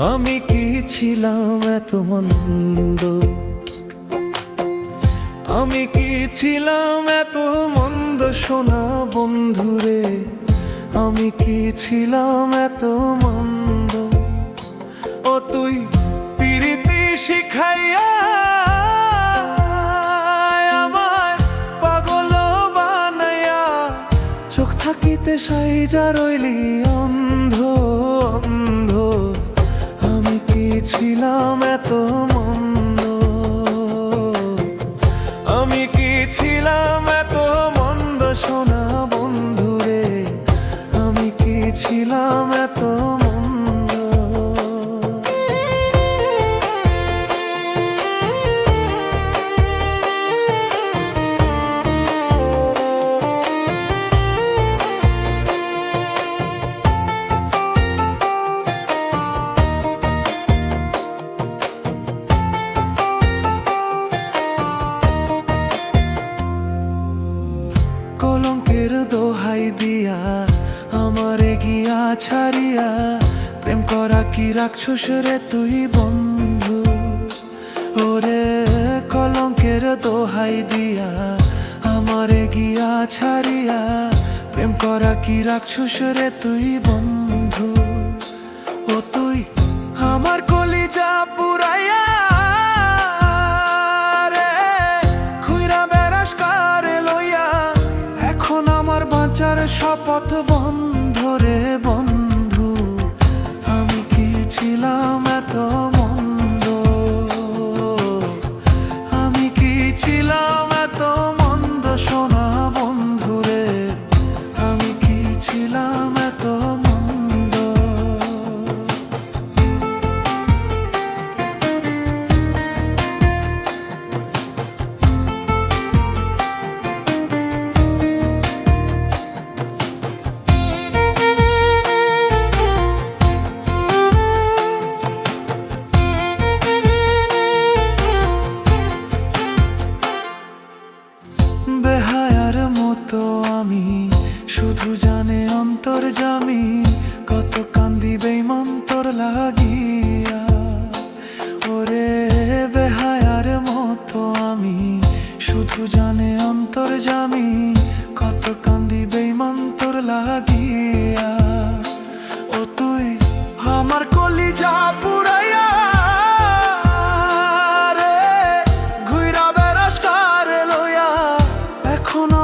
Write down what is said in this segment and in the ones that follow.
আমি কি ছিলাম এত মন্দ, আমি কি ছিলাম এত মন্দ সোনা বন্ধুরে, আমি কি ছিলাম এত মন্দ। ও তুই পিরিতি শিখাইয়া আমায় পাগল বানাইয়া, চোখ থাকিতে সাইজা রইলি অন্ধ অন্ধ। আমি কি ছিলাম এত মন্দ, আমি কি ছিলাম এত মন্দ সোনা বন্ধুরে, আমি কি ছিলাম এত মন্দ। কলঙ্কের দোহাই দিয়া আমারে গিয়া ছাড়িয়া, প্রেম করা কি রাখছস রে তুই বন্ধু। ওরে কলঙ্কের দোহাই দিয়া আমারে গিয়া ছাড়িয়া, প্রেম করা কি রাখছস রে তুই বন্ধু। ও তুই আমার কলিজা পুরাইয়া রে খুইরা বেড়াস কারে লইয়া, এখন আমার বাঁচার শপথ বন্ধ রে বন্ধু। আমি কি ছিলাম এত মন্দ, আমি কি ছিলাম এত মন্দ সোনা বন্ধু রে, আমি কি ছিলাম এত মন্দ। বেহায়ার মতো আমি শুধু জানে অন্তর্যামী, কত কান্দি বেঈমান্তর লাগিয়া। ওরে বেহায়ার মতো আমি শুধু জানে অন্তর্যামী, কত কান্দি বেঈমান্তর লাগিয়া। ও তুই আমার কলিজা পুরাইয়া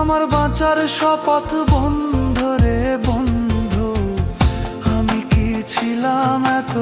আমার বাঁচার শপথ বন্ধ রে বন্ধু। আমি কি ছিলাম এত